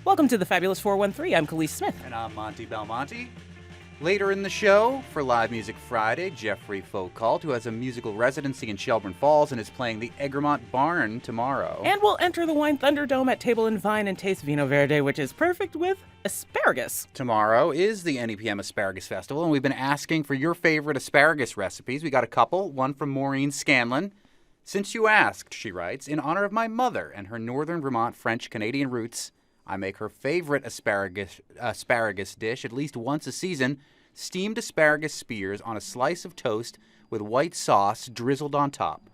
Welcome to the Fabulous 413. I'm Khalees Smith. And I'm Monty Belmonte. Later in the show, for Live Music Friday, Jeffrey Foucault, who has a musical residency in Shelburne Falls and is playing the Egremont Barn tomorrow. And we'll enter the Wine Thunderdome at Table and Vine and taste Vino Verde, which is perfect with asparagus. Tomorrow is the NEPM Asparagus Festival, and we've been asking for your favorite asparagus recipes. We got a couple, one from Maureen Scanlon. Since you asked, she writes, in honor of my mother and her Northern Vermont French-Canadian roots, I make her favorite asparagus dish at least once a season, steamed asparagus spears on a slice of toast with white sauce drizzled on top.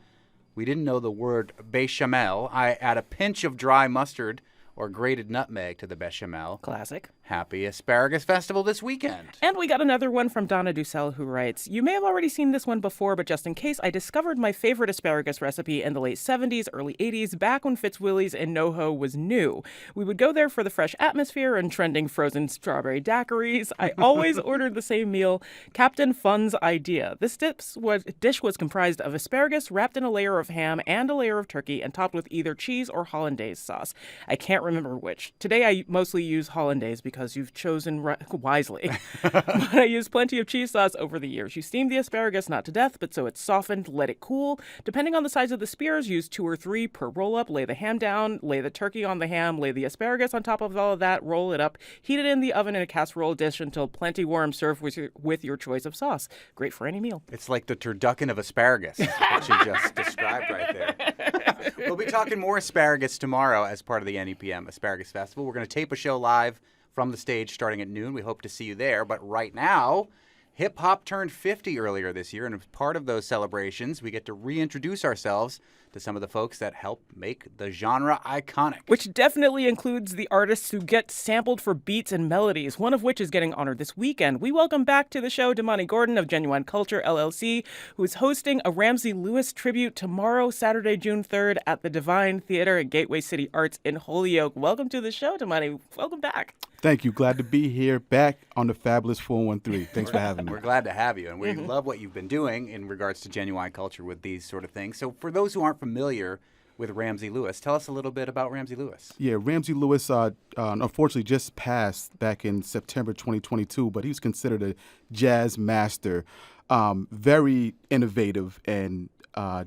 We didn't know the word bechamel. I add a pinch of dry mustard or grated nutmeg to the bechamel. Classic. Happy Asparagus Festival this weekend. And we got another one from Donna Dussel, who writes, you may have already seen this one before, but just in case, I discovered my favorite asparagus recipe in the late 70s, early 80s, back when Fitzwilly's in NoHo was new. We would go there for the fresh atmosphere and trending frozen strawberry daiquiris. I always ordered the same meal, Captain Fun's idea. This dish was comprised of asparagus wrapped in a layer of ham and a layer of turkey and topped with either cheese or hollandaise sauce. I can't remember which. Today I mostly use hollandaise because you've chosen wisely. But I use plenty of cheese sauce over the years. You steam the asparagus not to death, but so it's softened, let it cool. Depending on the size of the spears, use 2 or 3 per roll-up. Lay the ham down, lay the turkey on the ham, lay the asparagus on top of all of that, roll it up, heat it in the oven in a casserole dish until plenty warm. Serve with your choice of sauce. Great for any meal. It's like the turducken of asparagus, which you just described right there. We'll be talking more asparagus tomorrow as part of the NEPM Asparagus Festival. We're going to tape a show live from the stage starting at noon. We hope to see you there. But right now, hip-hop turned 50 earlier this year, and as part of those celebrations, we get to reintroduce ourselves to some of the folks that help make the genre iconic. Which definitely includes the artists who get sampled for beats and melodies, one of which is getting honored this weekend. We welcome back to the show Damany Gordon of Genuine Culture, LLC, who is hosting a Ramsey Lewis tribute tomorrow, Saturday, June 3rd, at the Shea Theater at Gateway City Arts in Holyoke. Welcome to the show, Damany. Welcome back. Thank you. Glad to be here back on the Fabulous 413. Thanks for having me. We're glad to have you, and we love what you've been doing in regards to genuine culture with these sort of things. So for those who aren't familiar with Ramsey Lewis, tell us a little bit about Ramsey Lewis. Yeah, Ramsey Lewis unfortunately just passed back in September 2022, but he was considered a jazz master, very innovative, and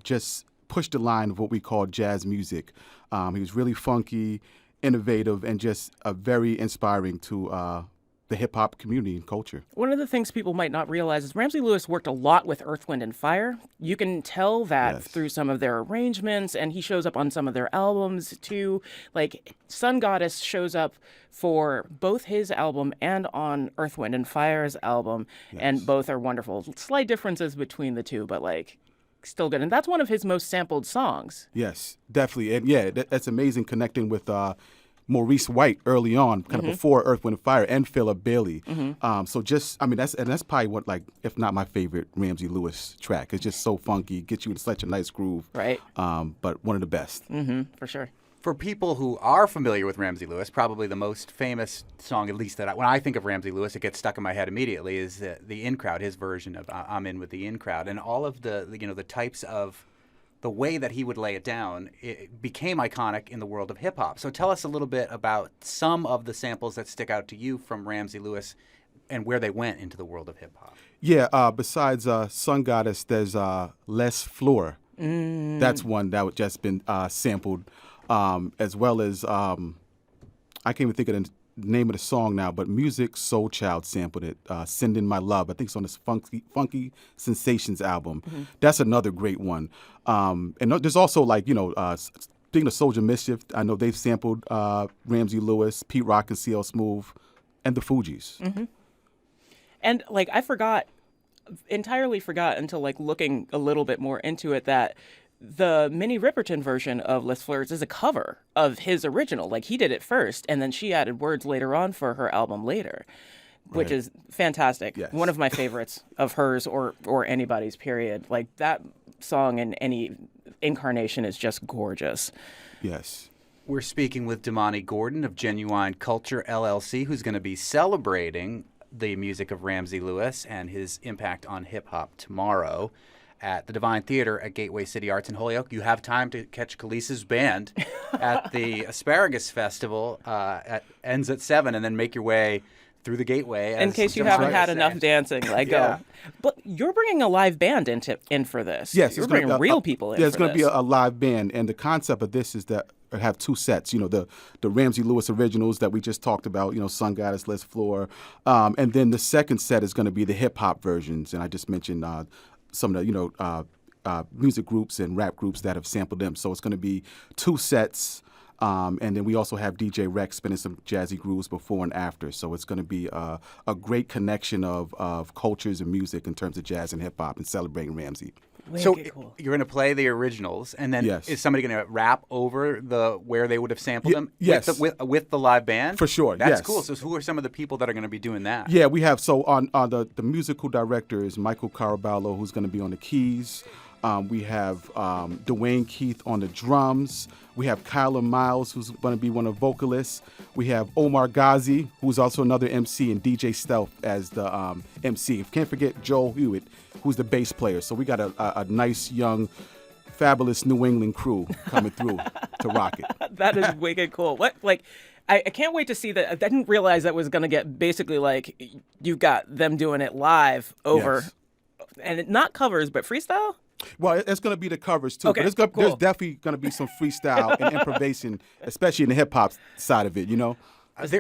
just pushed the line of what we call jazz music. He was really funky, innovative, and just very inspiring to the hip-hop community and culture. One of the things people might not realize is Ramsey Lewis worked a lot with Earth, Wind, and Fire. You can tell that through some of their arrangements, and he shows up on some of their albums, too. Like, Sun Goddess shows up for both his album and on Earth, Wind, and Fire's album, and both are wonderful. Slight differences between the two, but, like, still good. And that's one of his most sampled songs. Yes, definitely. And, yeah, that's amazing connecting with Maurice White early on, kind of before Earth, Wind, and Fire, and Philip Bailey. So just, I mean, that's probably what, like, if not my favorite Ramsey Lewis track. It's just so funky, gets you in such a nice groove. Right. But one of the best. For sure. For people who are familiar with Ramsey Lewis, probably the most famous song, at least when I think of Ramsey Lewis, it gets stuck in my head immediately, is the In Crowd, his version of I'm In with the In Crowd. And all of the types of the way that he would lay it down, it became iconic in the world of hip-hop. So tell us a little bit about some of the samples that stick out to you from Ramsey Lewis and where they went into the world of hip-hop. Yeah, besides Sun Goddess, there's Les Fleur. That's one that would just been sampled, as well as, I can't even think of the name of the song now, but Music Soul Child sampled it, Send In My Love. I think it's on this Funky Sensations album. That's another great one. And there's also, like, speaking of Soulja Mischief, I know they've sampled Ramsey Lewis, Pete Rock and CL Smooth, and the Fugees. And, like, entirely forgot until, like, looking a little bit more into it that the Minnie Riperton version of Les Fleurs is a cover of his original. Like, he did it first, and then she added words later on for her album later, which is fantastic. Yes. One of my favorites of hers or anybody's, period. Like, that song in any incarnation is just gorgeous. Yes. We're speaking with Damany Gordon of Genuine Culture, LLC, who's going to be celebrating the music of Ramsey Lewis and his impact on hip-hop tomorrow. at the Divine Theater at Gateway City Arts in Holyoke. You have time to catch Khalees's band at the Asparagus Festival. Ends at 7, and then make your way through the gateway. In case you haven't had enough dancing, like Yeah. go. But you're bringing a live band in for this. Yes, you're bringing real people in. Yeah, it's going to be a live band, and the concept of this is that I have 2 sets. You know, the Ramsey Lewis originals that we just talked about. You know, Sun Goddess, Les Floor, and then the second set is going to be the hip hop versions. And I just mentioned some of the music groups and rap groups that have sampled them. So it's going to be 2 sets. And then we also have DJ Rex spinning some jazzy grooves before and after. So it's going to be a great connection of cultures and music in terms of jazz and hip hop and celebrating Ramsey. So cool. you're going to play the originals, and then Yes. is somebody going to rap over where they would have sampled them? Yes. With the live band? For sure, That's yes. cool. So who are some of the people that are going to be doing that? Yeah, we have. So on the musical director is Michael Caraballo, who's going to be on the keys. We have Dwayne Keith on the drums. We have Kyla Miles, who's going to be one of the vocalists. We have Omar Ghazi, who's also another MC, and DJ Stealth as the MC. Can't forget Joel Hewitt, who's the bass player. So we got a nice, young, fabulous New England crew coming through to rock it. That is wicked cool. What I can't wait to see that. I didn't realize that was going to get basically like you've got them doing it live over, and not covers, but freestyle. Well, it's going to be the covers too, Okay, but cool. there's definitely going to be some freestyle and improvisation, especially in the hip hop side of it. You know.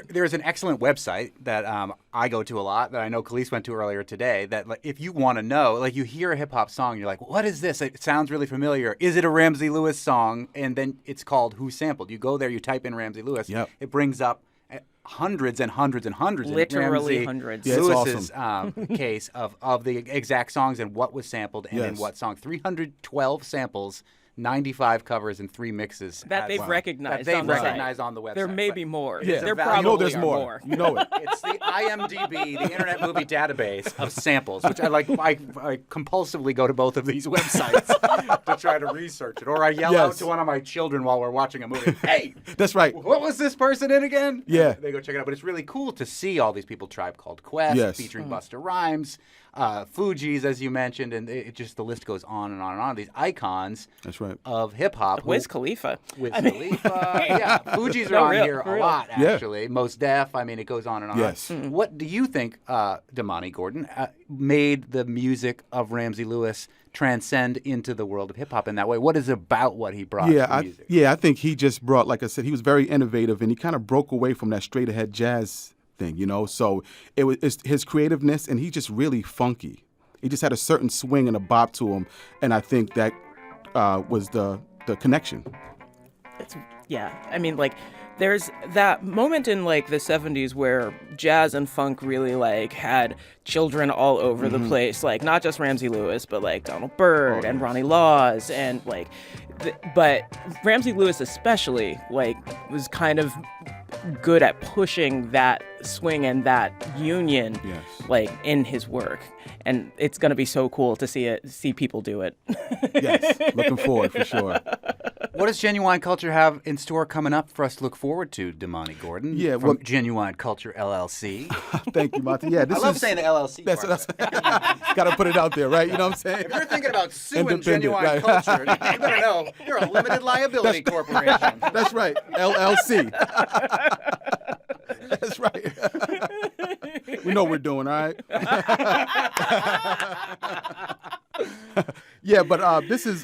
There's an excellent website that I go to a lot that I know Khalees went to earlier today that like, if you want to know, like you hear a hip hop song, you're like, what is this? It sounds really familiar. Is it a Ramsey Lewis song? And then it's called Who Sampled. You go there, you type in Ramsey Lewis. Yep. It brings up hundreds and hundreds and hundreds. Literally in Ramsey hundreds. Yeah, it's Lewis's case of the exact songs and what was sampled and in Yes. what song. 312 samples. 95 covers and 3 mixes. That they've Wow. recognized. That they've on the site. recognized on the website. There may But be more. Yeah. There You know probably there's are more. more. You know it. It's the IMDb, the Internet Movie Database of samples, which I compulsively go to both of these websites to try to research it. Or I yell out Yes. to one of my children while we're watching a movie, hey, That's right. what was this person in again? Yeah. And they go check it out. But it's really cool to see all these people. Tribe Called Quest, Yes. featuring Busta Rhymes, Fugees, as you mentioned, and it just the list goes on and on and on. These icons That's right. of hip-hop. Wiz Khalifa. With Khalifa. Yeah, Fugees are No, on real- here for a real. lot, Yeah. actually. Most Def, I mean, it goes on and on. Yes. What do you think, Damany Gordon, made the music of Ramsey Lewis transcend into the world of hip-hop in that way? What is it about what he brought to music? I think he just brought, like I said, he was very innovative, and he kind of broke away from that straight-ahead jazz thing, you know? So it's his creativeness, and he just really funky. He just had a certain swing and a bop to him, and I think that was the connection. I mean, like, there's that moment in like the 70s where jazz and funk really like had children all over the place, like not just Ramsey Lewis, but like Donald Byrd and Ronnie Laws, and like, but Ramsey Lewis especially like was kind of good at pushing that swing and that union, Yes. like in his work, and it's gonna be so cool to see people do it. Yes, looking forward for sure. What does Genuine Culture have in store coming up for us to look forward to, Damany Gordon? Yeah, from well- Genuine Culture LLC. Thank you, Monty. Yeah, this I love is, saying the LLC That's part. got to put it out there, right? You know what I'm saying? If you're thinking about suing Independent, Genuine right. Culture, you better know you're a limited liability corporation. That's right. LLC. That's right. We know what we're doing, all right? Yeah, but this is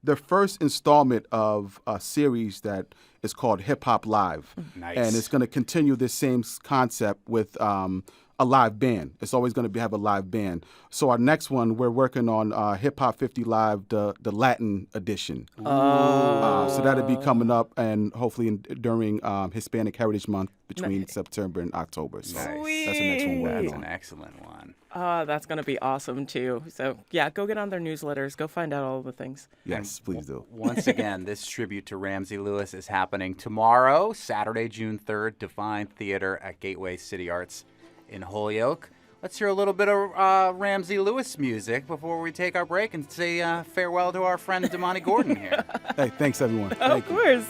the first installment of a series that is called Hip Hop Live. Nice. And it's going to continue this same concept with a live band. It's always going to have a live band. So our next one, we're working on Hip Hop 50 Live, the Latin edition. So that'll be coming up, and hopefully during Hispanic Heritage Month between September and October. So Nice. that's the next one we're That's working an on. excellent one. That's gonna be awesome too. So yeah, go get on their newsletters. Go find out all the things. Yes, please do. Once again, this tribute to Ramsey Lewis is happening tomorrow, Saturday, June 3rd, Divine Theater at Gateway City Arts in Holyoke. Let's hear a little bit of Ramsey Lewis music before we take our break and say farewell to our friend Damany Gordon here. Hey, thanks everyone. Of Thank you. course.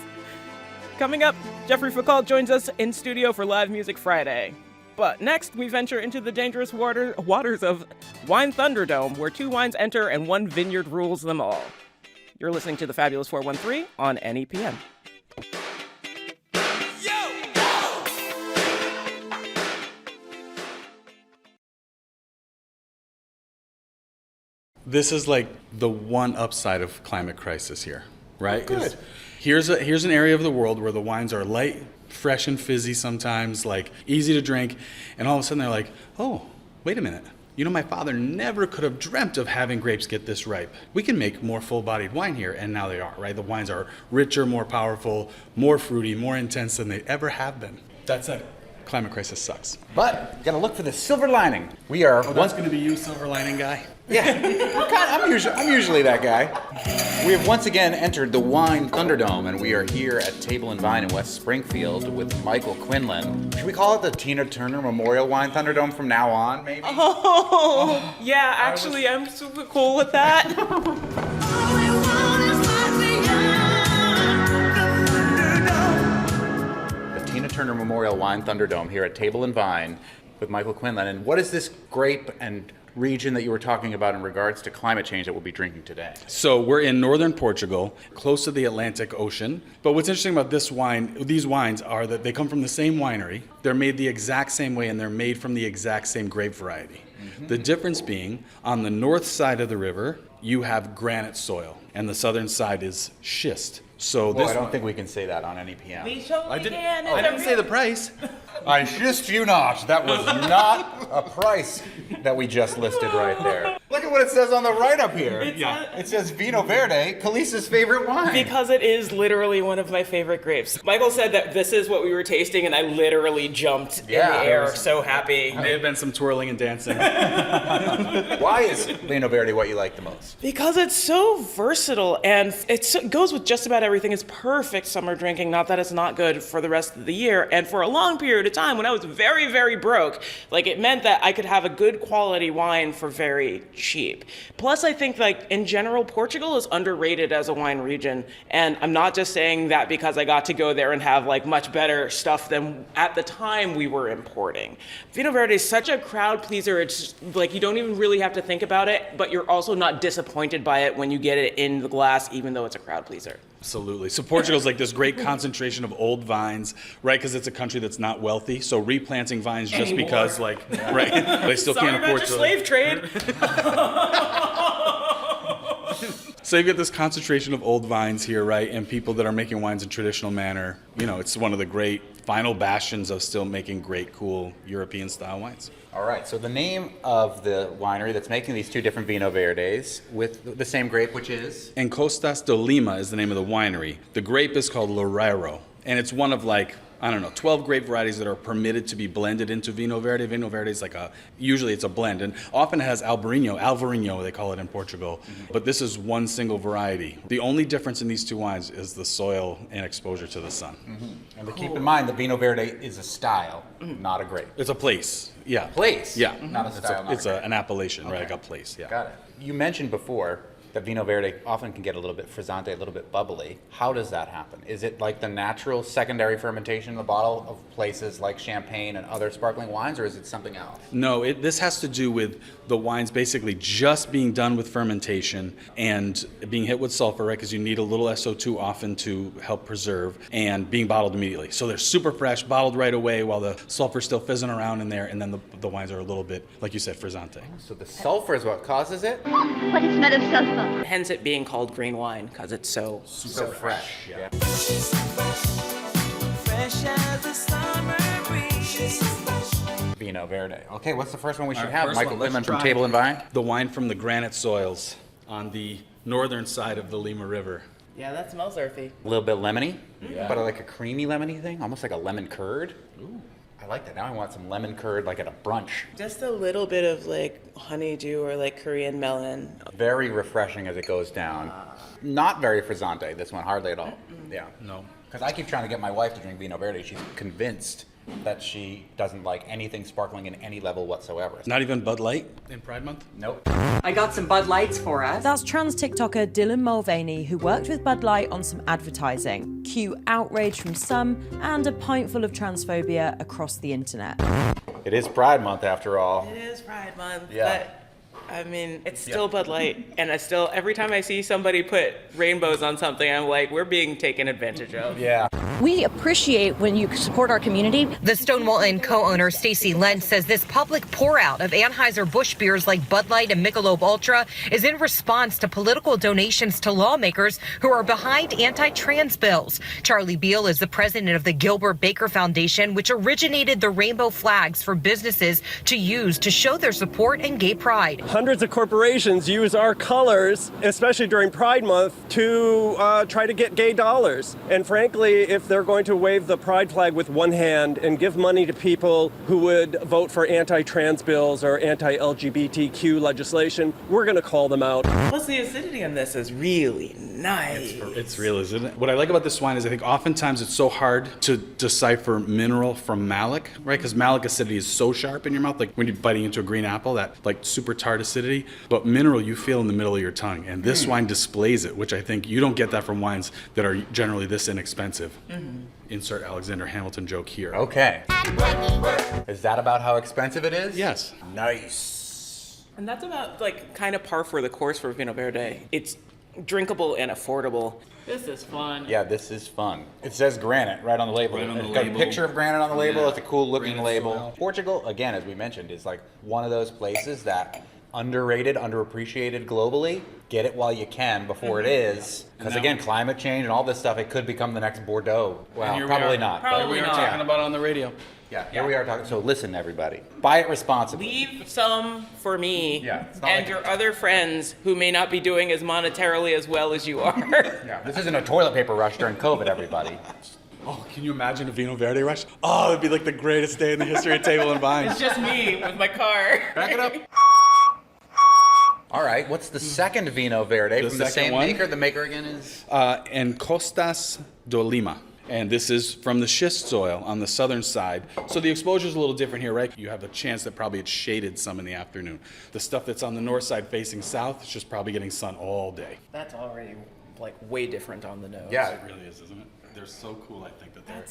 Coming up, Jeffrey Foucault joins us in studio for Live Music Friday. But next, we venture into the dangerous waters of Wine Thunderdome, where 2 wines enter and 1 vineyard rules them all. You're listening to The Fabulous 413 on NEPM. This is like the one upside of climate crisis here, right? Oh, good. Here's an area of the world where the wines are light, fresh and fizzy sometimes, like easy to drink, and all of a sudden they're like, oh, wait a minute. You know, my father never could have dreamt of having grapes get this ripe. We can make more full-bodied wine here, and now they are, right? The wines are richer, more powerful, more fruity, more intense than they ever have been. That's it. Climate crisis sucks. But you gotta look for the silver lining. We are That's going to be you, silver lining guy? Yeah, I'm usually that guy. We have once again entered the Wine Thunderdome, and we are here at Table and Vine in West Springfield with Michael Quinlan. Should we call it the Tina Turner Memorial Wine Thunderdome from now on, maybe? Oh, yeah, actually, I'm super cool with that. The Tina Turner Memorial Wine Thunderdome here at Table and Vine with Michael Quinlan. And what is this grape and region that you were talking about in regards to climate change that we'll be drinking today? So we're in northern Portugal, close to the Atlantic Ocean. But what's interesting about these wines are that they come from the same winery. They're made the exact same way, and they're made from the exact same grape variety. Mm-hmm. The difference being, on the north side of the river, you have granite soil, and the southern side is schist. So I don't think we can say that on NEPM. We totally can. I didn't say the price. I schist you not. That was not a price that we just listed right there. Look at what it says on the write-up here. It says Vino Verde, Khalees's favorite wine. Because it is literally one of my favorite grapes. Michael said that this is what we were tasting, and I literally jumped in the air, so happy. May have been some twirling and dancing. Why is Vino Verde what you like the most? Because it's so versatile, and it goes with just about everything. It's perfect summer drinking, not that it's not good for the rest of the year. And for a long period of time, when I was very, very broke, like, it meant that I could have a good quality wine for very cheap. Plus, I think, like, in general, Portugal is underrated as a wine region. And I'm not just saying that because I got to go there and have, like, much better stuff than at the time we were importing. Vino Verde is such a crowd pleaser. It's like you don't even really have to think about it, but you're also not disappointed by it when you get it in the glass, even though it's a crowd pleaser. Absolutely. So Portugal's like this great concentration of old vines, right? Because it's a country that's not wealthy. So replanting vines just Anymore. Because, like, right? They still Sorry can't afford about to. your slave trade. So you get this concentration of old vines here, right? And people that are making wines in traditional manner. You know, it's one of the great final bastions of still making great, cool European style wines. All right, so the name of the winery that's making these 2 different Vino Verdes with the same grape, which is? And Costas de Lima is the name of the winery. The grape is called Loureiro, and it's one of, like, 12 grape varieties that are permitted to be blended into Vino Verde. Vino Verde is like usually it's a blend, and often it has Alvarinho, they call it in Portugal. Mm-hmm. But this is one single variety. The only difference in these 2 wines is the soil and exposure to the sun. Mm-hmm. And keep in mind, the Vino Verde is a style, not a grape. It's a place, yeah. Place? Yeah. Not a style, It's an appellation, right? Like a place, yeah. Got it. You mentioned before that Vino Verde often can get a little bit frizzante, a little bit bubbly. How does that happen? Is it like the natural secondary fermentation in the bottle of places like champagne and other sparkling wines, or is it something else? No, this has to do with the wines basically just being done with fermentation and being hit with sulfur, right? Because you need a little SO2 often to help preserve, and being bottled immediately. So they're super fresh, bottled right away while the sulfur's still fizzing around in there, and then the wines are a little bit, like you said, frizzante. So the sulfur is what causes it? What is smell of sulfur? Hence it being called green wine, because it's so fresh. Yeah. Vino Verde. Okay, what's the first one we should have? first Michael one, let's Quinlan from try Table and Vine? The wine from the granite soils on the northern side of the Lima River. Yeah, that smells earthy. A little bit lemony, but like a creamy lemony thing, almost like a lemon curd. Ooh. I like that. Now I want some lemon curd like at a brunch. Just a little bit of like honeydew or like Korean melon. Very refreshing as it goes down. Not very frizzante, this one, hardly at all. Yeah. No. Because I keep trying to get my wife to drink Vino Verde. She's convinced that she doesn't like anything sparkling in any level whatsoever. Not even Bud Light in Pride Month? Nope. I got some Bud Lights for us. That's trans TikToker Dylan Mulvaney, who worked with Bud Light on some advertising. Cue outrage from some and a pint full of transphobia across the internet. It is Pride Month after all. It is Pride Month, Yeah. but I mean, it's still Bud Light, and every time I see somebody put rainbows on something, I'm like, we're being taken advantage of. Yeah. We appreciate when you support our community. The Stonewall Inn co-owner Stacy Lentz says this public pour-out of Anheuser-Busch beers like Bud Light and Michelob Ultra is in response to political donations to lawmakers who are behind anti-trans bills. Charlie Beal is the president of the Gilbert Baker Foundation, which originated the rainbow flags for businesses to use to show their support in gay pride. Hundreds of corporations use our colors, especially during Pride Month, to try to get gay dollars. And frankly, if they're going to wave the pride flag with one hand and give money to people who would vote for anti-trans bills or anti-LGBTQ legislation, we're going to call them out. Plus, the acidity in this is really nice. It's real, isn't it? What I like about this wine is I think oftentimes it's so hard to decipher mineral from malic, right? Because malic acidity is so sharp in your mouth, like when you're biting into a green apple, that like super tart acidity. But mineral you feel in the middle of your tongue. And this wine displays it, which I think you don't get that from wines that are generally this inexpensive. Insert Alexander Hamilton joke here. Okay. Is that about how expensive it is? Yes. Nice. And that's about like kind of par for the course for Vino Verde. It's drinkable and affordable. This is fun. Yeah, this is fun. It says granite right on the label. Right on the It's got a label. picture of granite on the label. Yeah. It's a cool looking Granite label. soil. Portugal, again, as we mentioned, is like one of those places that underrated, underappreciated globally. Get it while you can before it is. Because now- again, climate change and all this stuff, it could become the next Bordeaux. And Well, here we probably are. not. but- Probably We are not. talking about it on the radio. Yeah, here we are talking. So listen, everybody. Buy it responsibly. Leave some for me Yeah, it's not and like- your other friends who may not be doing as monetarily as well as you are. Yeah, this isn't a toilet paper rush during COVID, everybody. Oh, can you imagine a Vino Verde rush? Oh, it'd be like the greatest day in the history of Table and Vine. It's just me with my car. Back it up. All right, what's the second Vino Verde The from the second same one? maker? The maker again is? And Costas do Lima. And this is from the schist soil on the southern side. So the exposure is a little different here, right? You have a chance that probably it's shaded some in the afternoon. The stuff that's on the north side facing south is just probably getting sun all day. That's already like way different on the nose. Yeah. It really is, isn't it? They're so cool, I think, that they're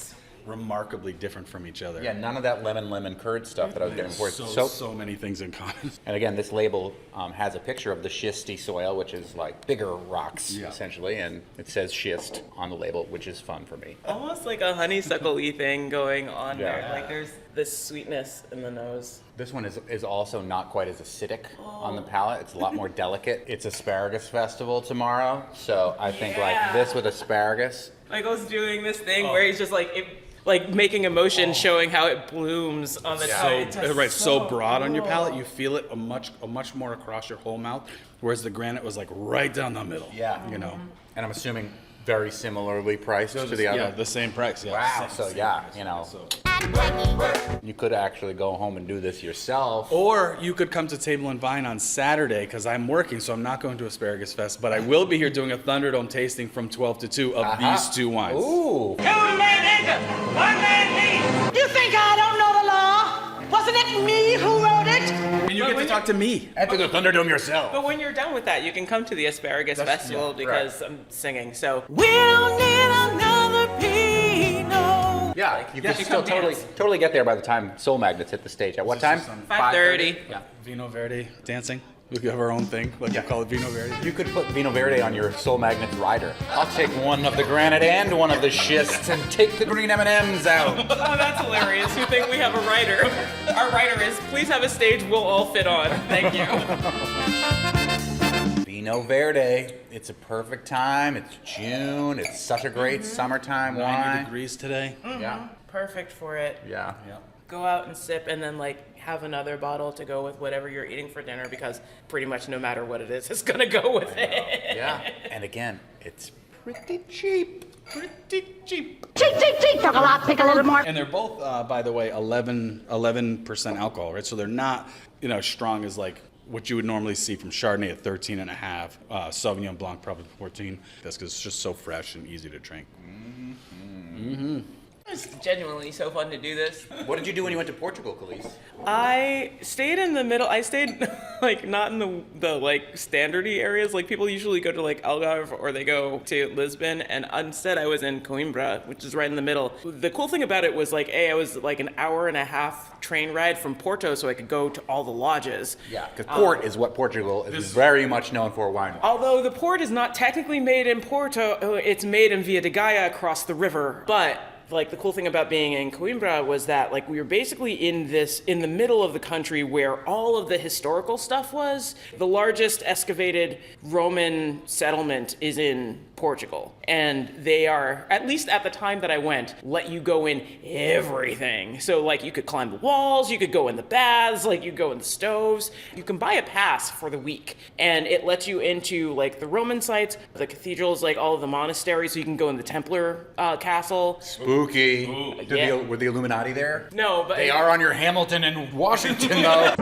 remarkably different from each other. Yeah, none of that lemon curd stuff that I was getting before. So many things in common. And again, this label has a picture of the schisty soil, which is like bigger rocks, Yeah. essentially, and it says schist on the label, which is fun for me. Almost like a honeysuckle-y thing going on Yeah. there. Like there's this sweetness in the nose. This one is also not quite as acidic on the palate. It's a lot more delicate. It's Asparagus Festival tomorrow, so I think like this with asparagus. Michael's doing this thing where he's just like making emotion, showing how it blooms on the tongue. It's just Right, so broad on your palate, you feel it a much more across your whole mouth, whereas the granite was like right down the middle. Yeah. You know. And I'm assuming very similarly priced to the other. Yeah, the same price. Yeah. Wow, Same- so same yeah, price. you know. So- You could actually go home and do this yourself. Or you could come to Table and Vine on Saturday, because I'm working, so I'm not going to Asparagus Fest, but I will be here doing a Thunderdome tasting from 12 to 2 of these two wines. Ooh. You think I don't know the law? Wasn't it me who wrote it? And you get to talk to me. Enter the Thunderdome yourself. But when you're done with that, you can come to the Asparagus Festival because I'm singing. So We don't need another Pinot. Yeah, you can you still come dance. totally get there by the time Soul Magnets hit the stage. At what time? 5:30. Yeah. Vino Verde dancing. We have our own thing, like we call it Vino Verde. You could put Vino Verde on your Soul Magnets rider. I'll take one of the granite and one of the schists and take the green M&Ms out. Oh, that's hilarious. You think we have a writer? Our writer is, please have a stage we'll all fit on. Thank you. Vino Verde. It's a perfect time. It's June. It's such a great summertime 90 wine. degrees today. Yeah. Perfect for it. Yeah. Go out and sip and then like have another bottle to go with whatever you're eating for dinner because pretty much no matter what it is, it's gonna go with it. Yeah. And again, it's pretty cheap. Pretty cheap. Cheap, talk a lot, think a little more. And they're both, by the way, 11% alcohol, right? So they're not, as strong as like what you would normally see from Chardonnay at 13.5, Sauvignon Blanc probably 14. That's because it's just so fresh and easy to drink. It's genuinely so fun to do this. What did you do when you went to Portugal, Khalees? I stayed in the middle. I stayed like not in the like standardy areas. Like people usually go to like Algarve or they go to Lisbon, and instead I was in Coimbra, which is right in the middle. The cool thing about it was like, I was like an hour and a half train ride from Porto, so I could go to all the lodges. Yeah, because port is what Portugal is very much known for wine. Although the port is not technically made in Porto, it's made in Via de Gaia across the river, but like the cool thing about being in Coimbra was that like we were basically in the middle of the country where all of the historical stuff was. The largest excavated Roman settlement is in Portugal, and they are, at least at the time that I went, let you go in everything. So like you could climb the walls, you could go in the baths, like you go in the stoves. You can buy a pass for the week, and it lets you into like the Roman sites, the cathedrals, like all of the monasteries, so you can go in the Templar castle. Spooky. Yeah. Were the Illuminati there? No, but They are on your Hamilton and Washington, though.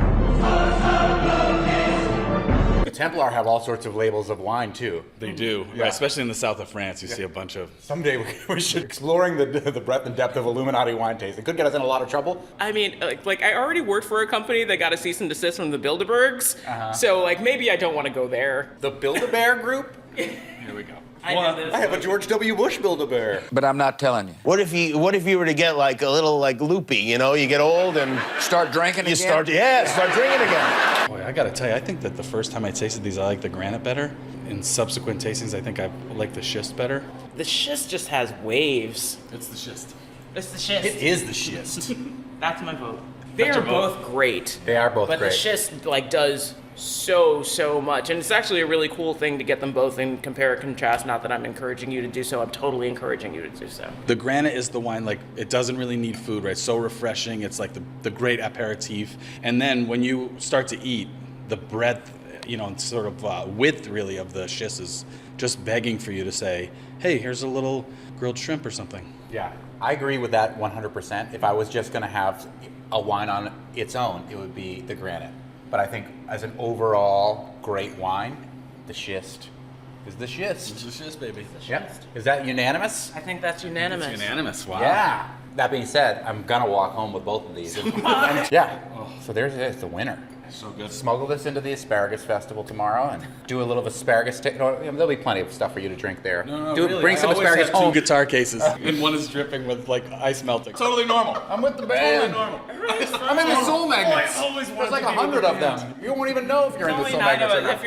The Templar have all sorts of labels of wine, too. They do, Yeah. especially in the south of France. You see a bunch of. Someday we should exploring the breadth and depth of Illuminati wine taste. It could get us in a lot of trouble. I mean, like I already worked for a company that got a cease and desist from the Bilderbergs, so like maybe I don't want to go there. The Build-A-Bear group? Here we go. I know this. I have a George W. Bush Build-A-Bear. But I'm not telling you. What if you were to get like a little like loopy, you know? You get old and Start drinking you again? start drinking again. Boy, I gotta tell you, I think that the first time I tasted these, I liked the granite better. In subsequent tastings, I think I like the schist better. The schist just has waves. It's the schist. It's the schist. It is the schist. That's my vote. They That's are your vote? both great. They are both but great. the schist like does so much, and it's actually a really cool thing to get them both and compare and contrast. Not that I'm encouraging you to do so. I'm totally encouraging you to do so. The granite is the wine, like, it doesn't really need food, right? So refreshing. It's like the great aperitif. And then when you start to eat, the breadth, and sort of width, really, of the schist is just begging for you to say, hey, here's a little grilled shrimp or something. Yeah, I agree with that 100%. If I was just going to have a wine on its own, it would be the granite. But I think as an overall great wine, the schist is the schist. It's the schist, baby. Yep. Is that unanimous? I think that's unanimous. It's unanimous, wow. Yeah. That being said, I'm going to walk home with both of these. Yeah. So there's the winner. So good. Smuggle this into the Asparagus Festival tomorrow and do a little asparagus. There'll be plenty of stuff for you to drink there. No, Do it, really. bring some I always asparagus have home. 2 guitar cases, and one is dripping with like ice melting. Totally normal. I'm with the band. Totally normal. I'm in the Soul Magnets. I always There's wanted like to be 100 with of the band. them. You won't even know if you're in the Only Soul 9 Magnets of or us. not.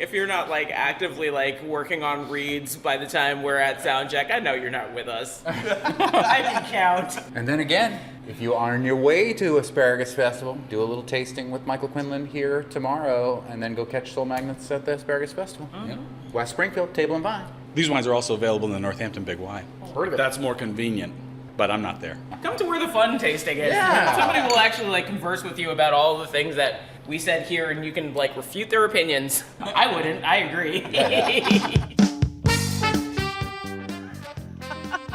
If you're not like actively like working on reads by the time we're at soundcheck, I know you're not with us. I can count. And then again, if you are on your way to Asparagus Festival, do a little tasting with Michael Quinlan here tomorrow, and then go catch Soul Magnets at the Asparagus Festival. Yeah. West Springfield, Table and Vine. These wines are also available in the Northampton Big Y. Heard of it. That's more convenient, but I'm not there. Come to where the fun tasting is. Yeah. Somebody will actually like converse with you about all the things that we said here, and you can like refute their opinions. I wouldn't. I agree.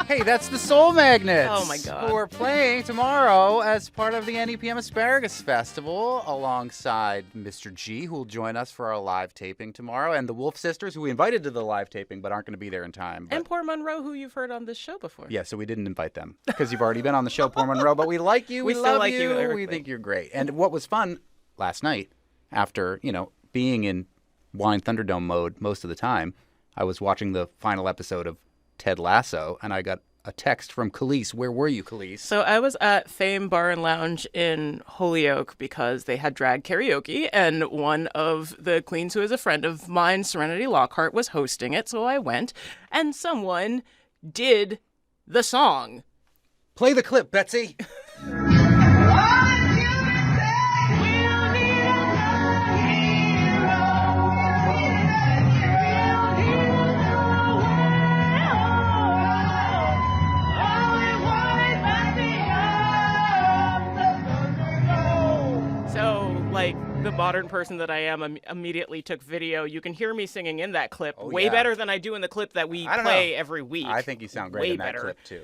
Hey, that's the Soul Magnets. Oh, my God. Who are playing tomorrow as part of the NEPM Asparagus Festival alongside Mr. G, who will join us for our live taping tomorrow, and the Wolf Sisters, who we invited to the live taping but aren't going to be there in time. But... And Poor Monroe, who you've heard on this show before. Yeah, so we didn't invite them because you've already been on the show, Poor Monroe, but we like you. We We, still love like you, you. Eric. We think you're great. And what was fun last night, after, being in Wine Thunderdome mode most of the time, I was watching the final episode of Ted Lasso, and I got a text from Khalees. Where were you, Khalees? So I was at Fame Bar and Lounge in Holyoke because they had drag karaoke, and one of the queens who is a friend of mine, Serenity Lockhart, was hosting it. So I went, and someone did the song. Play the clip, Betsy. Like the modern person that I am, immediately took video. You can hear me singing in that clip way yeah. better than I do in the clip that we play every week. I think you sound great way in that better. clip, too.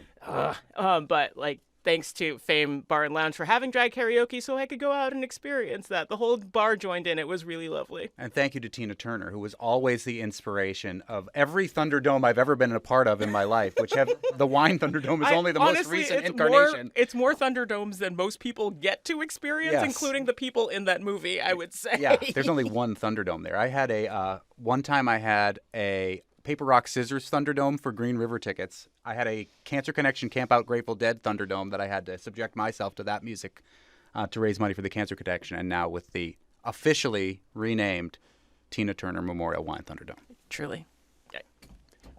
But like thanks to Fame Bar and Lounge for having drag karaoke so I could go out and experience that. The whole bar joined in. It was really lovely. And thank you to Tina Turner, who was always the inspiration of every Thunderdome I've ever been a part of in my life, which the Wine Thunderdome is only the most recent incarnation. It's more Thunderdomes than most people get to experience, including the people in that movie, I would say. Yeah, there's only one Thunderdome there. I had one time I had a Paper Rock Scissors Thunderdome for Green River tickets. I had a Cancer Connection Camp Out Grateful Dead Thunderdome that I had to subject myself to that music to raise money for the Cancer Connection, and now with the officially renamed Tina Turner Memorial Wine Thunderdome. Truly. Okay.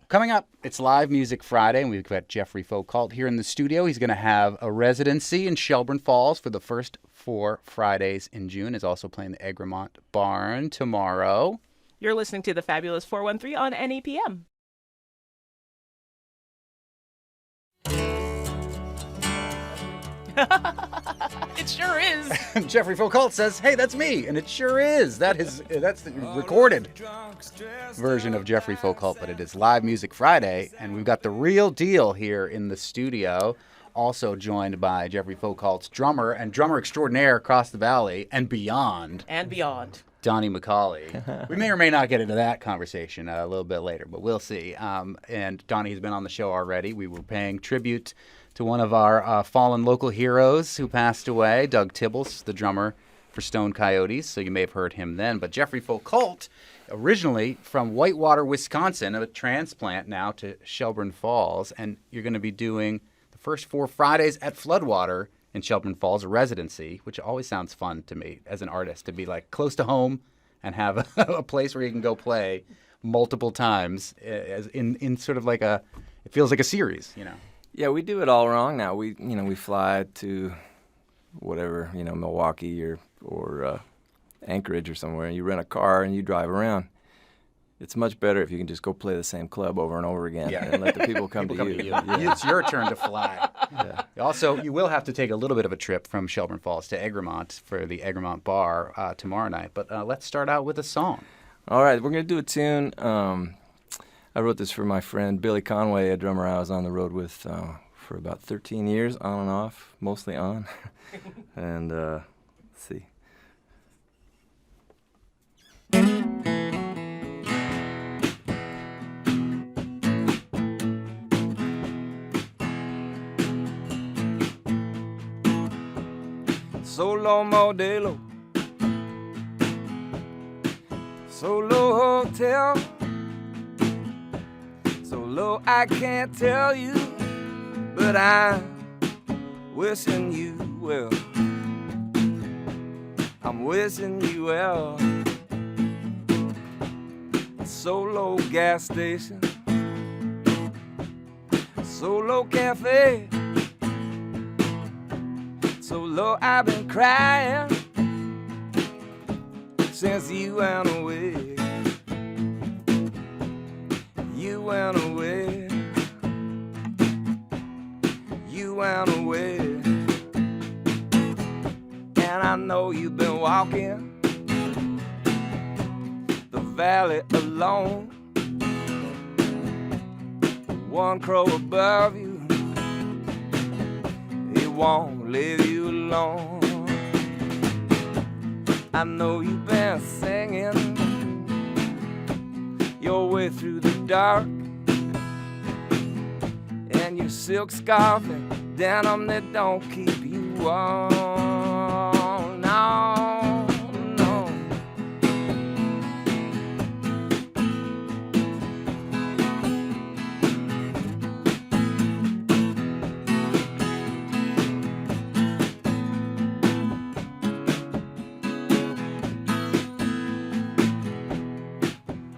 Coming up, it's Live Music Friday, and we've got Jeffrey Foucault here in the studio. He's going to have a residency in Shelburne Falls for the first 4 Fridays in June. He's also playing the Egremont Barn tomorrow. You're listening to the Fabulous 413 on NEPM. It sure is. Jeffrey Foucault says, hey, that's me. And it sure is. That's the recorded version of Jeffrey Foucault, but it is Live Music Friday. And we've got the real deal here in the studio, also joined by Jeffrey Foucault's drummer and drummer extraordinaire across the valley and beyond. And beyond. Donnie McAulay. We may or may not get into that conversation a little bit later, but we'll see. And Donnie has been on the show already. We were paying tribute to one of our fallen local heroes who passed away, Doug Tibbles, the drummer for Stone Coyotes. So you may have heard him then. But Jeffrey Foucault, originally from Whitewater, Wisconsin, a transplant now to Shelburne Falls. And you're going to be doing the first 4 Fridays at Floodwater in Shelburne Falls, a residency, which always sounds fun to me as an artist, to be like close to home and have a place where you can go play multiple times as in sort of like it feels like a series, you know. Yeah, we do it all wrong now. We fly to whatever, Milwaukee or Anchorage or somewhere, and you rent a car and you drive around. It's much better if you can just go play the same club over and over again and let the people come to you. Yeah. It's your turn to fly. Yeah. Also, you will have to take a little bit of a trip from Shelburne Falls to Egremont for the Egremont Bar tomorrow night. But let's start out with a song. All right, we're going to do a tune. I wrote this for my friend Billy Conway, a drummer I was on the road with for about 13 years, on and off, mostly on. And let's see. Solo Modelo, Solo Hotel, Solo I can't tell you, but I'm wishing you well. I'm wishing you well. Solo gas station, Solo cafe, Solo I've been crying since you went away. You went away. You went away. And I know you've been walking the valley alone. One crow above you, it won't leave you alone. I know you've been singing your way through the dark, and your silk scarf and denim that don't keep you warm. No, no.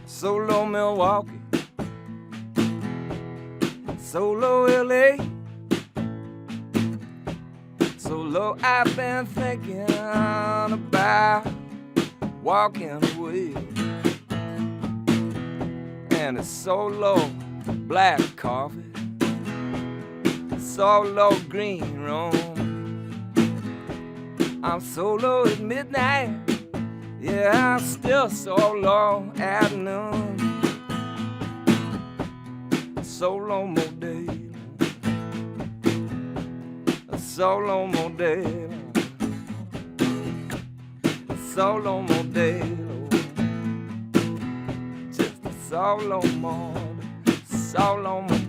Solo Milwaukee, Solo LA, Solo I've been thinking about walking away. And it's Solo black coffee, Solo green room. I'm solo at midnight, yeah, I'm still solo at noon. Solo Modelo, solo modelo, solo modelo, just a solo mod, solo modelo.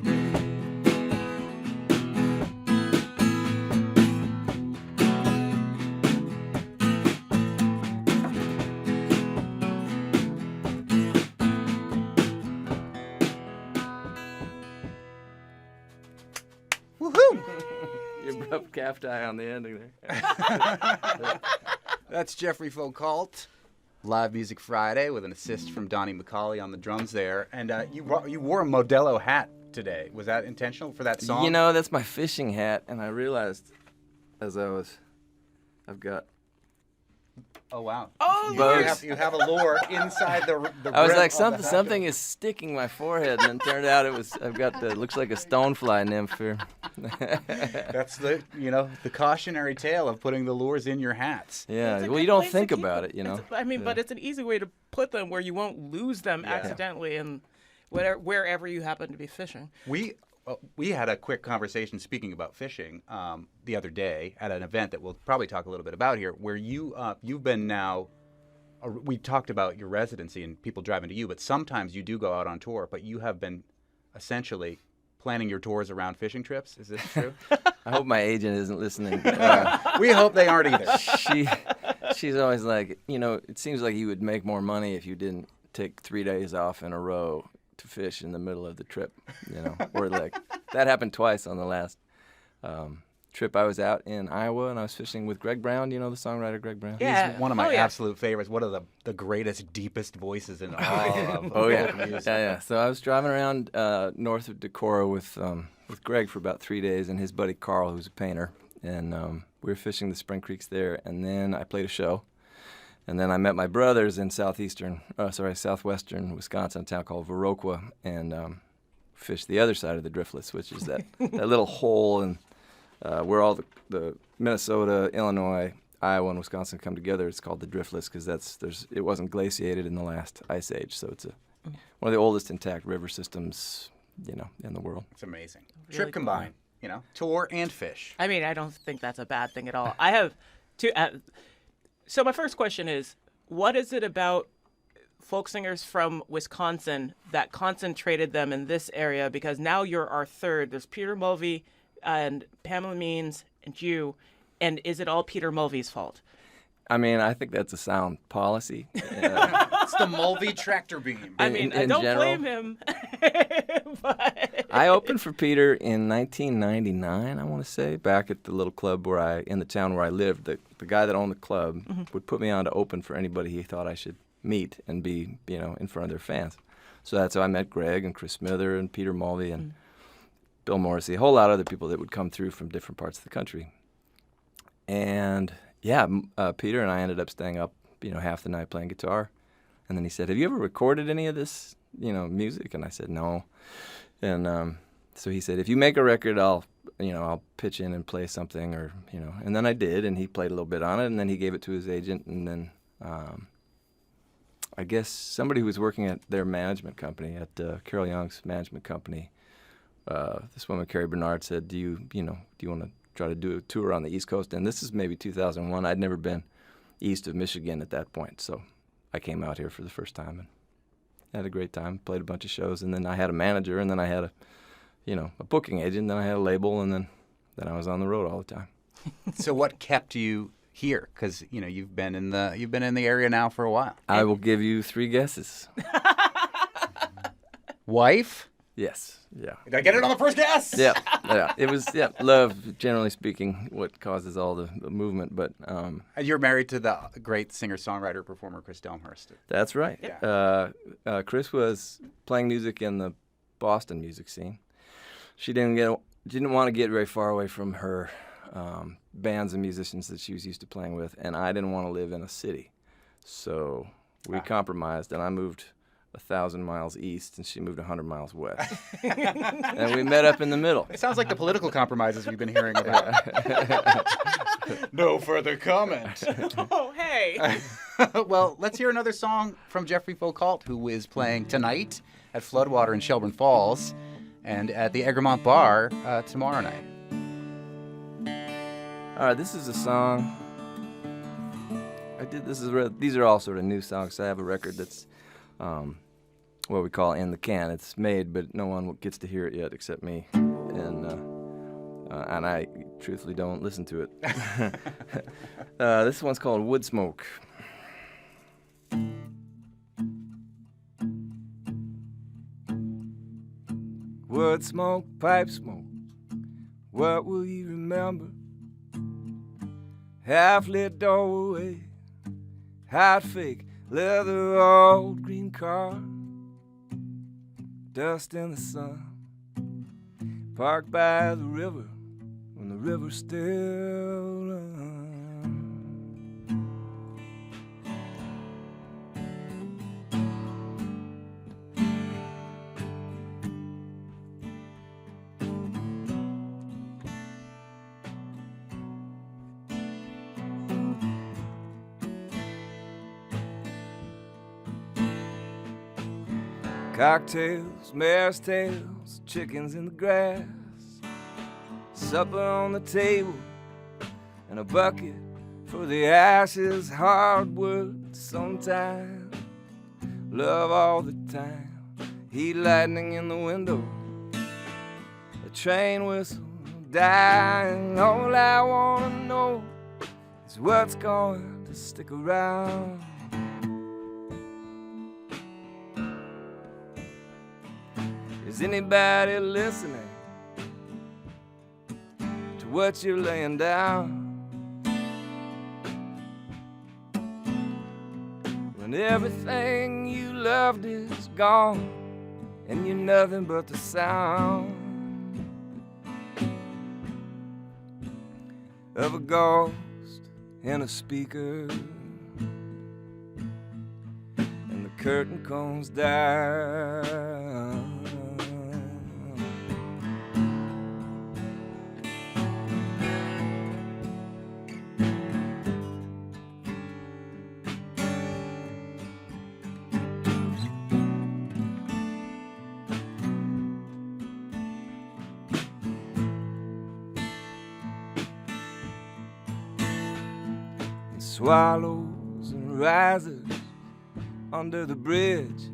You abrupt calf tie on the ending there. That's Jeffrey Foucault. Live Music Friday with an assist from Donnie McAulay on the drums there. And you wore a Modelo hat today. Was that intentional for that song? You know, that's my fishing hat, and I realized as I've got... Oh, wow. Oh, you have a lure inside the I was brim like, of the something is sticking my forehead, and then turned out I've got looks like a stonefly nymph here. That's the cautionary tale of putting the lures in your hats. Yeah, well, you don't think about it, you know. But it's an easy way to put them where you won't lose them accidentally and wherever you happen to be fishing. We had a quick conversation speaking about fishing the other day at an event that we'll probably talk a little bit about here, where you've been now. We talked about your residency and people driving to you, but sometimes you do go out on tour. But you have been essentially planning your tours around fishing trips. Is this true? I hope my agent isn't listening. We hope they aren't either. She's always like, it seems like you would make more money if you didn't take 3 days off in a row to fish in the middle of the trip, or like that happened twice on the last trip. I was out in Iowa and I was fishing with Greg Brown. You know the songwriter Greg Brown? He's one of my absolute favorites. One of the greatest, deepest voices in all of music. Yeah. So I was driving around north of Decorah with Greg for about 3 days and his buddy Carl, who's a painter, and we were fishing the Spring Creeks there. And then I played a show. And then I met my brothers in southwestern Wisconsin, a town called Viroqua, and fished the other side of the driftless, which is that little hole and where all the Minnesota, Illinois, Iowa, and Wisconsin come together. It's called the driftless because it wasn't glaciated in the last ice age, so it's one of the oldest intact river systems, in the world. It's amazing. Really trip combined, tour and fish. I mean, I don't think that's a bad thing at all. I have two. So my first question is, what is it about folk singers from Wisconsin that concentrated them in this area? Because now you're our third. There's Peter Mulvey and Pamela Means and you. And is it all Peter Mulvey's fault? I mean, I think that's a sound policy. It's the Mulvey tractor beam. I don't blame him. But... I opened for Peter in 1999, I want to say, back at the little club in the town where I lived. The guy that owned the club would put me on to open for anybody he thought I should meet and be, in front of their fans. So that's how I met Greg and Chris Smither and Peter Mulvey and Bill Morrissey, a whole lot of other people that would come through from different parts of the country. And Peter and I ended up staying up, half the night playing guitar. And then he said, "Have you ever recorded any of this, music?" And I said, "No." And so he said, "If you make a record, I'll pitch in and play something," or, And then I did, and he played a little bit on it, and then he gave it to his agent, and then I guess somebody who was working at their management company, at Carol Young's management company, this woman, Carrie Bernard, said, do you want to try to do a tour on the East Coast? And this is maybe 2001. I'd never been east of Michigan at that point, so I came out here for the first time and had a great time, played a bunch of shows, and then I had a manager, and then I had a booking agent, then I had a label, and then I was on the road all the time. So what kept you here? Because you've been in the area now for a while. I will give you 3 guesses. Wife? Yes. Yeah. Did I get it on the first guess? Yeah. It was love, generally speaking, what causes all the movement. But and you're married to the great singer, songwriter, performer Chris Delmhurst. That's right. Yeah. Chris was playing music in the Boston music scene. She didn't want to get very far away from her bands and musicians that she was used to playing with, and I didn't want to live in a city, so we compromised, and I moved 1,000 miles east, and she moved 100 miles west. And we met up in the middle. It sounds like the political compromises we've been hearing about. No further comment. Oh, hey. Well, let's hear another song from Jeffrey Foucault, who is playing tonight at Floodwater in Shelburne Falls and at the Egremont Bar tomorrow night. All right, this is a song. These are all sort of new songs. I have a record that's what we call in the can. It's made, but no one gets to hear it yet except me, and I truthfully don't listen to it. This one's called Wood Smoke. Wood smoke, pipe smoke, what will you remember? Half-lit doorway, hot fake, leather, old green car, dust in the sun, parked by the river when the river still runs. Cocktails, mare's tails, chickens in the grass, supper on the table, and a bucket for the ashes, hard work sometimes, love all the time, heat lightning in the window, a train whistle dying, all I wanna know is what's going to stick around. Is anybody listening to what you're laying down? When everything you loved is gone and you're nothing but the sound of a ghost in a speaker, and the curtain comes down. Swallows and risers under the bridge,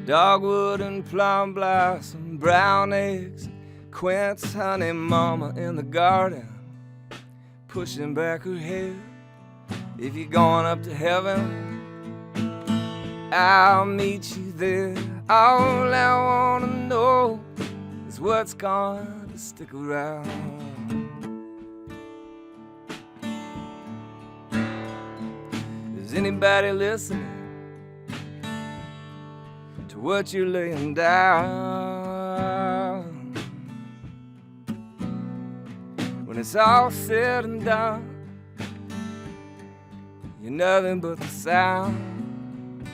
dogwood and plum blossom, brown eggs, quince, honey mama in the garden, pushing back her hair. If you're going up to heaven, I'll meet you there. All I wanna know is what's going to stick around. Is anybody listening to what you're laying down? When it's all said and done, you're nothing but the sound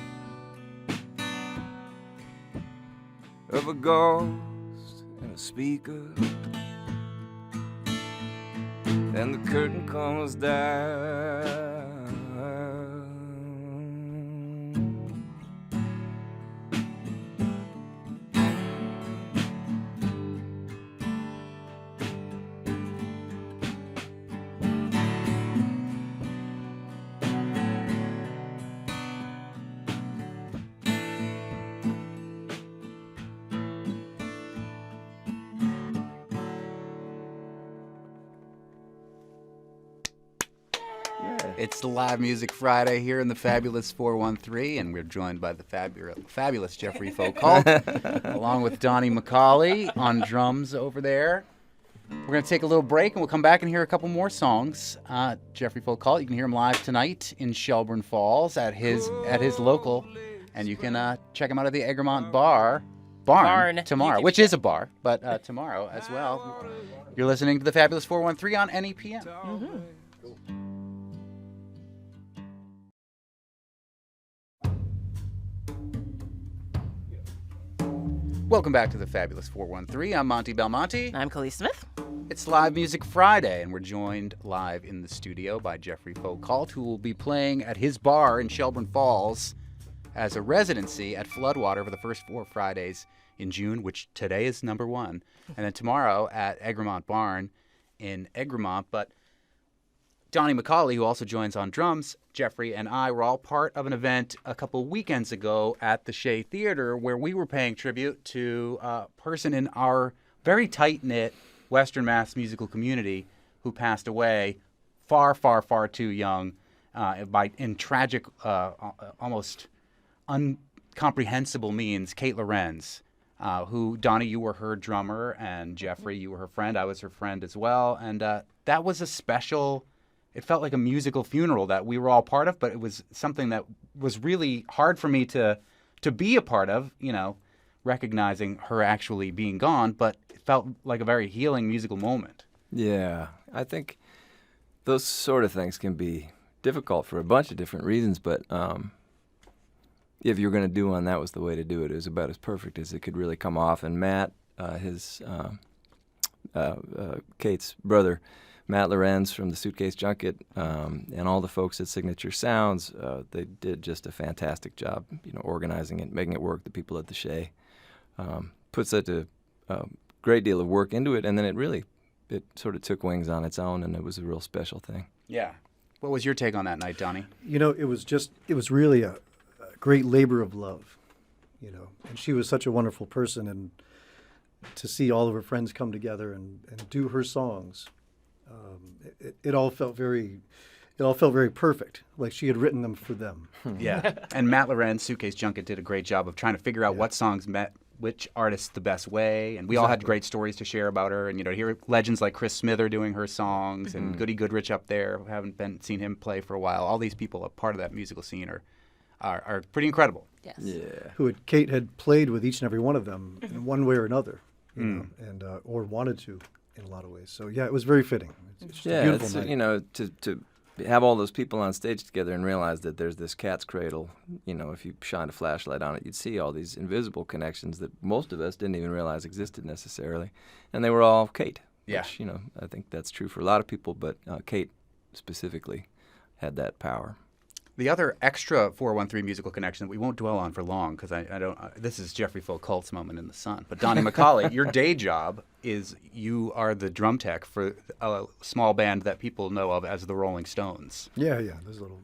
of a ghost and a speaker, and the curtain comes down. It's the Live Music Friday here in the Fabulous 413, and we're joined by the fabulous Jeffrey Foucault, along with Donnie McAulay on drums over there. We're going to take a little break, and we'll come back and hear a couple more songs. Jeffrey Foucault, you can hear him live tonight in Shelburne Falls at his local, and you can check him out at the Egremont Barn tomorrow, which is a bar, but tomorrow as well. You're listening to the Fabulous 413 on NEPM. Mm-hmm. Welcome back to the Fabulous 413. I'm Monty Belmonte. I'm Khalees Smith. It's Live Music Friday, and we're joined live in the studio by Jeffrey Foucault, who will be playing at his bar in Shelburne Falls as a residency at Floodwater for the first 4 Fridays in June, which today is number 1, and then tomorrow at Egremont Barn in Egremont. But Donnie McAulay, who also joins on drums, Jeffrey and I were all part of an event a couple weekends ago at the Shea Theater where we were paying tribute to a person in our very tight-knit Western Mass musical community who passed away far, far, far too young in tragic, almost incomprehensible means. Kate Lorenz, who, Donnie, you were her drummer, and Jeffrey, you were her friend. I was her friend as well. And that was a special... It felt like a musical funeral that we were all part of, but it was something that was really hard for me to be a part of, recognizing her actually being gone, but it felt like a very healing musical moment. Yeah, I think those sort of things can be difficult for a bunch of different reasons, but if you're going to do one, that was the way to do it. It was about as perfect as it could really come off. And Matt, Kate's brother, Matt Lorenz from the Suitcase Junket, and all the folks at Signature Sounds, they did just a fantastic job, organizing it, making it work. The people at the Shea put such a great deal of work into it, and then it sort of took wings on its own, and it was a real special thing. Yeah. What was your take on that night, Donnie? It was really a great labor of love, and she was such a wonderful person, and to see all of her friends come together and do her songs. It all felt very perfect, like she had written them for them. Yeah, and Matt Lorenz, Suitcase Junket, did a great job of trying to figure out what songs met which artists the best way, and we all had great stories to share about her. And to hear legends like Chris Smither doing her songs, and Goody Goodrich up there, haven't seen him play for a while. All these people, a part of that musical scene, are pretty incredible. Yes. Yeah. Kate had played with each and every one of them in one way or another, and or wanted to in a lot of ways. So yeah, it was very fitting. It's just a beautiful night. To have all those people on stage together and realize that there's this cat's cradle, if you shine a flashlight on it, you'd see all these invisible connections that most of us didn't even realize existed necessarily. And they were all Kate. Yeah. Which, I think that's true for a lot of people, but Kate specifically had that power. The other extra 413 musical connection that we won't dwell on for long, because I don't. This is Jeffrey Foucault's moment in the sun. But Donnie McAulay, your day job is you are the drum tech for a small band that people know of as the Rolling Stones. Yeah, those little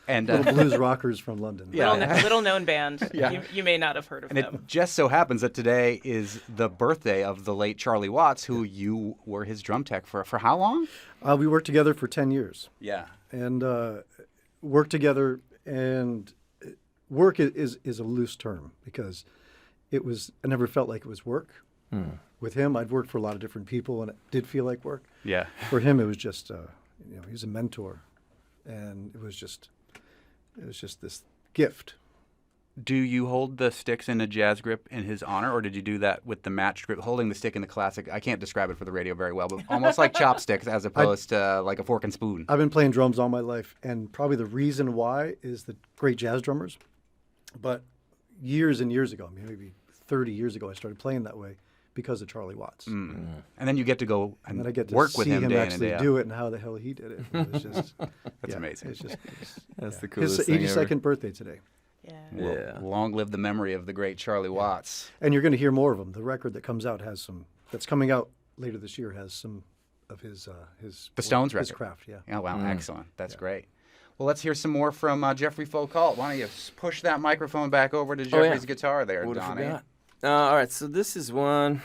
blues rockers from London. Yeah, little known band. Yeah. You may not have heard of them. It just so happens that today is the birthday of the late Charlie Watts, who you were his drum tech for how long? We worked together for 10 years. Yeah, and. Work together, and work is a loose term because I never felt like it was work. With him, I'd worked for a lot of different people, and it did feel like work. Yeah. For him, it was just, he's a mentor, and it was just this gift. Do you hold the sticks in a jazz grip in his honor, or did you do that with the matched grip, holding the stick in the classic? I can't describe it for the radio very well, but almost like chopsticks as opposed to like a fork and spoon. I've been playing drums all my life, and probably the reason why is the great jazz drummers. But years and years ago, maybe 30 years ago, I started playing that way because of Charlie Watts. And then you get to go and then I get to work with see him day actually in and day do out. it and how the hell he did it. It was just, That's amazing. That's the coolest his thing 82nd ever. birthday today. Yeah. Long live the memory of the great Charlie Watts. And you're going to hear more of them. The record that comes out that's coming out later this year has some of his The Stones record. his craft. Yeah. Oh wow, excellent. That's great. Well, let's hear some more from Jeffrey Foucault. Why don't you push that microphone back over to Jeffrey's guitar there, Would've Donnie? forgot. All right, so this is one.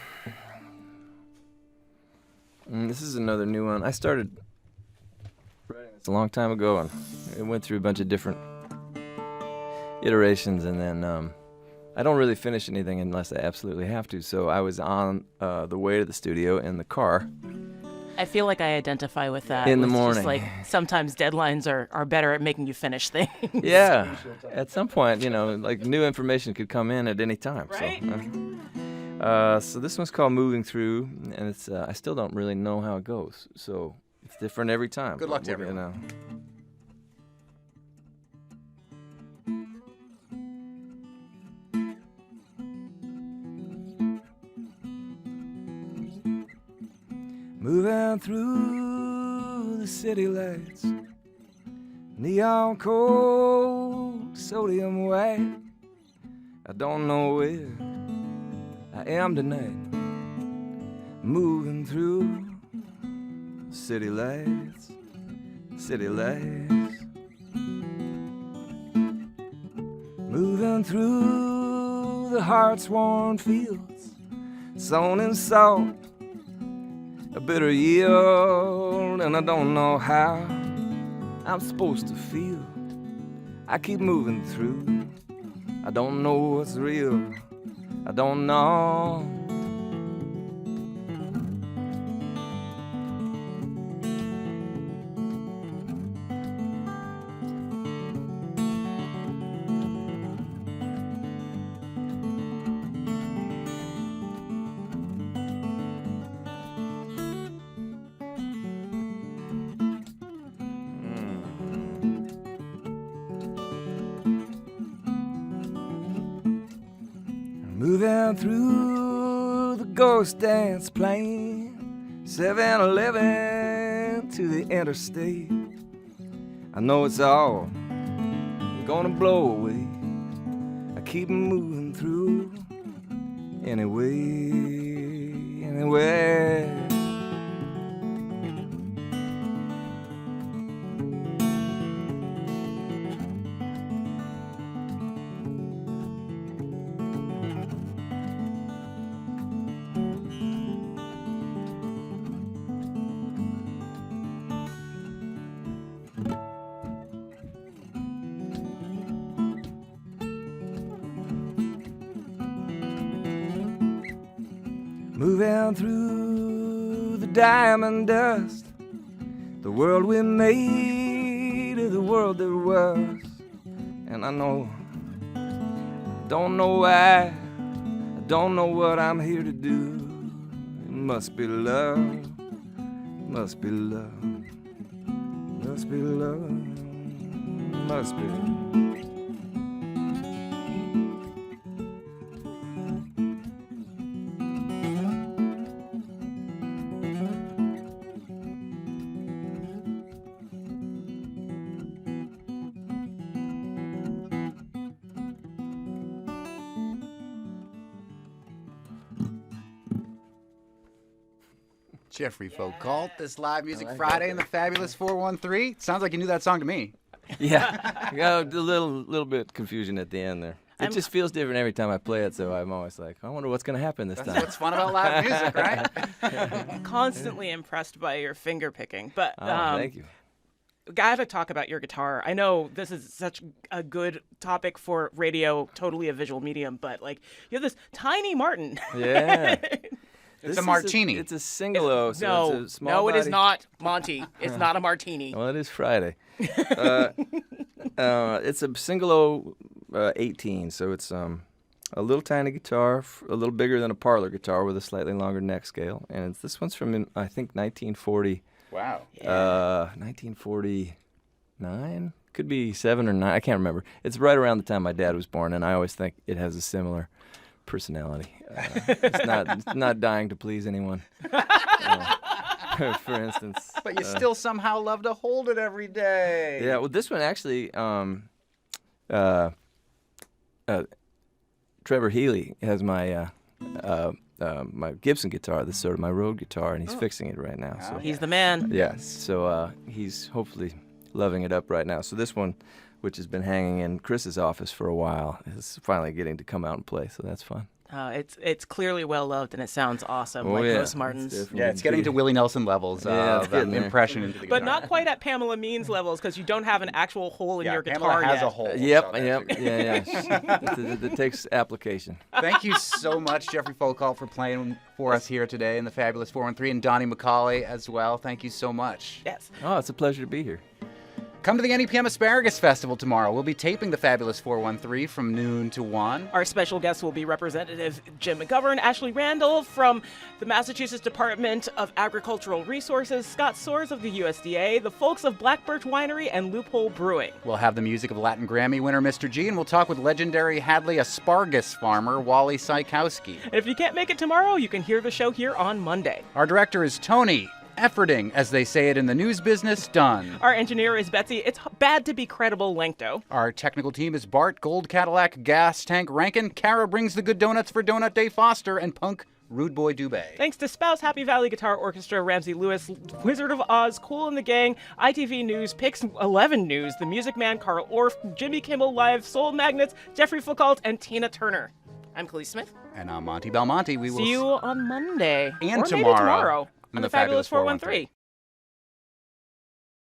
This is another new one. I started writing this a long time ago, and it went through a bunch of different iterations, and then I don't really finish anything unless I absolutely have to. So I was on the way to the studio in the car. I feel like I identify with that. In the It's morning. Just like sometimes deadlines are better at making you finish things. Yeah. At some point, like new information could come in at any time. Right? So this one's called Moving Through, and it's I still don't really know how it goes. So it's different every time. Good luck to everyone. Moving through the city lights, neon cold, sodium white. I don't know where I am tonight. Moving through city lights, city lights. Moving through the heart's-worn fields, sown in salt, a bitter yield, and I don't know how I'm supposed to feel. I keep moving through, I don't know what's real, I don't know. Moving through the ghost dance plain, 7-Eleven to the interstate. I know it's all gonna blow away. I keep moving through anyway, anyway. Moving through the diamond dust, the world we made of the world that was. And I know, don't know why, I don't know what I'm here to do. It must be love, must be love, must be love, must be. Jeffrey Foucault, this live music Friday in the Fabulous 413. Sounds like you knew that song to me. Yeah, I got a little bit confusion at the end there. It just feels different every time I play it, so I'm always like, I wonder what's going to happen this time. That's what's fun about live music, right? Constantly impressed by your finger picking, but thank you. Gotta talk about your guitar. I know this is such a good topic for radio, totally a visual medium, but like you have this tiny Martin. Yeah. It's a martini. It's a singolo. So No, it's a small no, body. it is not, Monty. It's not a martini. Well, it is Friday. It's a singolo 18, so it's a little tiny guitar, a little bigger than a parlor guitar with a slightly longer neck scale, and this one's from I think 1940. Wow. 1949. Could be 7 or 9. I can't remember. It's right around the time my dad was born, and I always think it has a similar personality. It's not dying to please anyone. For instance. But you still somehow love to hold it every day. Yeah, well, this one actually, Trevor Healy has my my Gibson guitar. This is sort of my road guitar, and he's fixing it right now. So He's the man. yes, so he's hopefully loving it up right now. So this one, which has been hanging in Chris's office for a while, is finally getting to come out and play. So that's fun. It's clearly well loved, and it sounds awesome, like yeah. most Martins. Yeah, it's getting to Willie Nelson levels Yeah, it's of getting there. impression into the guitar. But not quite at Pamela Means levels, because you don't have an actual hole in your Pamela guitar has yet. a hole. Yep, so that's yeah. It takes application. Thank you so much, Jeffrey Foucault, for playing for us here today in the Fabulous 413, and Donnie McAulay as well. Thank you so much. Yes. Oh, it's a pleasure to be here. Come to the NEPM Asparagus Festival tomorrow. We'll be taping the Fabulous 413 from noon to 1. Our special guests will be Representative Jim McGovern, Ashley Randall from the Massachusetts Department of Agricultural Resources, Scott Soares of the USDA, the folks of Black Birch Winery, and Loophole Brewing. We'll have the music of Latin Grammy winner Mr. G, and we'll talk with legendary Hadley asparagus farmer Wally Sykowski. And if you can't make it tomorrow, you can hear the show here on Monday. Our director is Tony Efforting, as they say it in the news business, done. Our engineer is Betsy. It's bad to be credible, Lenkto. Our technical team is Bart, Gold Cadillac, Gas Tank Rankin, Kara brings the good donuts for Donut Day Foster, and Punk Rude Boy Dubé. Thanks to Spouse, Happy Valley Guitar Orchestra, Ramsey Lewis, Wizard of Oz, Kool and the Gang, ITV News, Pix 11 News, The Music Man, Carl Orff, Jimmy Kimmel Live, Soul Magnets, Jeffrey Foucault, and Tina Turner. I'm Khalees Smith. And I'm Monty Belmonte. We will see you on Monday. And or tomorrow. Maybe tomorrow on the the Fabulous 413.